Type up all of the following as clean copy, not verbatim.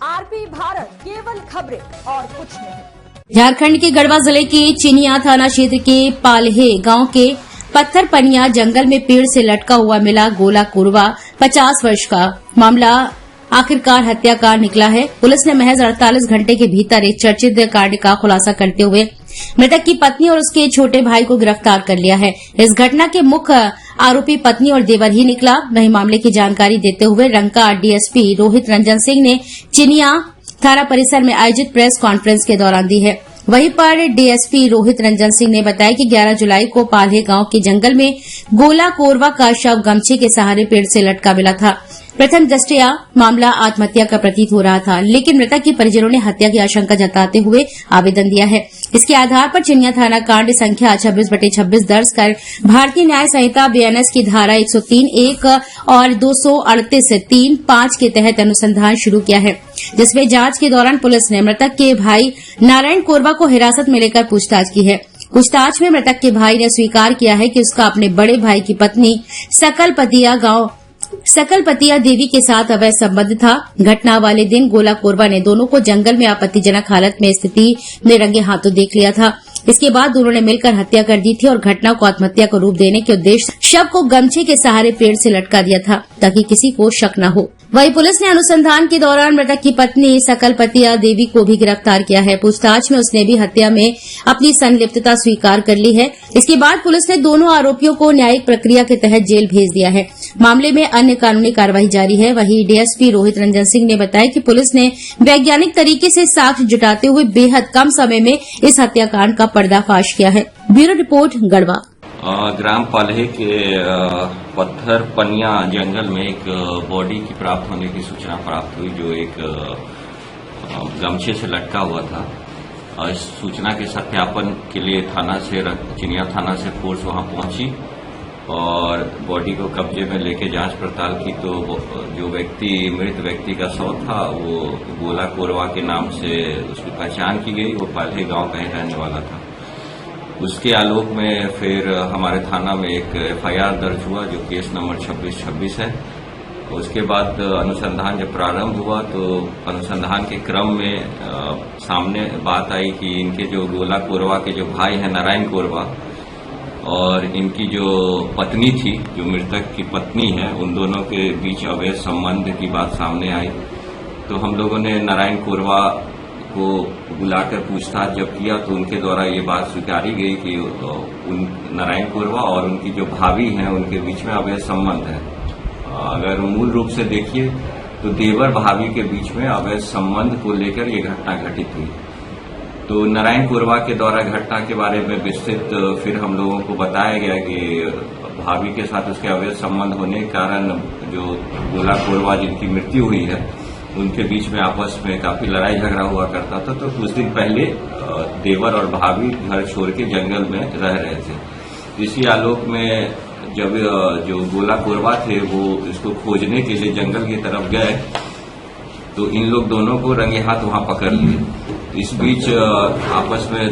RP Bharat, केवल खबरें और कुछ नहीं। झारखंड के गढ़वा जिले के चिनिया थाना क्षेत्र के पालहे गांव के पत्थर पनिया जंगल में पेड़ से लटका हुआ मिला गोला कोरवा 50 वर्ष का मामला आखिरकार हत्याकांड निकला है। पुलिस ने महज 48 घंटे के भीतर एक चर्चित कांड का खुलासा करते हुए मृतक की पत्नी और उसके छोटे भाई को गिरफ्तार कर लिया है। इस घटना के मुख्य आरोपी पत्नी और देवर ही निकला। वहीं मामले की जानकारी देते हुए रंका डीएसपी रोहित रंजन सिंह ने चिनिया थाना परिसर में आयोजित प्रेस कॉन्फ्रेंस के दौरान दी है। वहीं पर डीएसपी रोहित रंजन सिंह ने बताया कि 11 जुलाई को पाल्हे गांव के जंगल में गोला कोरवा का शव गमछे के सहारे पेड़ से लटका मिला था। प्रथम दृष्टया मामला आत्महत्या का प्रतीत हो रहा था, लेकिन मृतक के परिजनों ने हत्या की आशंका जताते हुए आवेदन दिया है। इसके आधार पर चिनिया थाना कांड संख्या 26/26 दर्ज कर भारतीय न्याय संहिता बीएनएस की धारा 103(1) और 238(3)(5) के तहत अनुसंधान शुरू किया है, जिसमें जांच के दौरान पुलिस ने मृतक के भाई नारायण कोरवा को हिरासत में लेकर पूछताछ की है। पूछताछ में मृतक के भाई ने स्वीकार किया है कि उसका अपने बड़े भाई की पत्नी सकलपतिया देवी के साथ अवैध संबंध था। घटना वाले दिन गोला कोरवा ने दोनों को जंगल में आपत्तिजनक हालत में स्थिति में रंगे हाथों देख लिया था। इसके बाद दोनों ने मिलकर हत्या कर दी थी और घटना को आत्महत्या को रूप देने के उद्देश्य शव को गमछे के सहारे पेड़ से लटका दिया था ताकि किसी को शक न हो। वहीं पुलिस ने अनुसंधान के दौरान मृतक की पत्नी सकलपतिया देवी को भी गिरफ्तार किया है। पूछताछ में उसने भी हत्या में अपनी संलिप्तता स्वीकार कर ली है। इसके बाद पुलिस ने दोनों आरोपियों को न्यायिक प्रक्रिया के तहत जेल भेज दिया है। मामले में अन्य कानूनी कार्रवाई जारी है। वहीं डीएसपी रोहित रंजन सिंह ने बताया कि पुलिस ने वैज्ञानिक तरीके से साक्ष्य जुटाते हुए बेहद कम समय में इस हत्याकांड का पर्दाफाश किया है। Bureau report, Garhwa. ग्राम पाल्हे के पत्थर पनिया जंगल में एक बॉडी की प्राप्त होने की सूचना प्राप्त हुई, जो एक गमछे से लटका हुआ था। इस सूचना के सत्यापन के लिए चिनिया थाना से फोर्स वहां पहुंची और बॉडी को कब्जे में लेके जांच पड़ताल की, तो जो मृत व्यक्ति का शव था वो गोला कोरवा के नाम से उसकी पहचान की गई। वो पाल्हे गांव का ही रहने वाला था। उसके आलोक में फिर हमारे थाना में एक एफआईआर दर्ज हुआ, जो केस नंबर 2626 है। उसके बाद अनुसंधान जब प्रारंभ हुआ तो अनुसंधान के क्रम में सामने बात आई कि इनके जो गोला कोरवा के जो भाई हैं नारायण कोरवा और इनकी जो पत्नी थी, जो मृतक की पत्नी है, उन दोनों के बीच अवैध संबंध की बात सामने आई। तो हम लोगों ने नारायण कोरवा को बुलाकर पूछताछ जब किया तो उनके द्वारा ये बात स्वीकारी गई कि नारायण कोरवा और उनकी जो भाभी हैं उनके बीच में अवैध संबंध है। अगर मूल रूप से देखिए तो देवर भाभी के बीच में अवैध संबंध को लेकर ये घटना घटित हुई। तो नारायण कोरवा के द्वारा घटना के बारे में विस्तृत फिर हम लोगों को बताया गया कि भाभी के साथ उसके अवैध संबंध होने के कारण जो गोला कोरवा जिनकी मृत्यु हुई है उनके बीच में आपस में काफी लड़ाई झगड़ा हुआ करता था। तो कुछ दिन पहले देवर और भाभी घर छोड़ के जंगल में रह रहे थे। इसी आलोक में जब जो गोला कोरवा थे वो इसको खोजने के लिए जंगल की तरफ गए तो इन लोग दोनों को रंगे हाथ वहां पकड़ लिए। इस बीच आपस में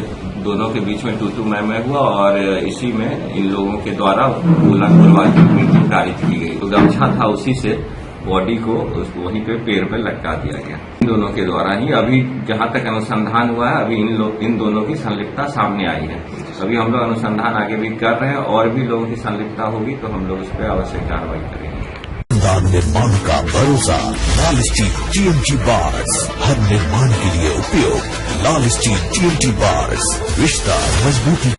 दोनों के बीच में तू मैं हुआ और इसी में इन लोगों के द्वारा गोला कोरवा की मृत्यु कारित की गई। तो गमछा था, उसी से बॉडी को वहीं पे पेड़ पे लटका दिया गया। इन दोनों के द्वारा ही अभी जहां तक अनुसंधान हुआ है, अभी इन दोनों की संलिप्तता सामने आई है। अभी हम लोग अनुसंधान आगे भी कर रहे हैं और भी लोगों की संलिप्तता होगी तो हम लोग उस पर अवश्य कार्रवाई करेंगे। निर्माण का भरोसा लाल स्टील TMT बार्स, हर निर्माण के लिए उपयोग। लाल स्टील TMT बार्स, रिश्ता मजबूती।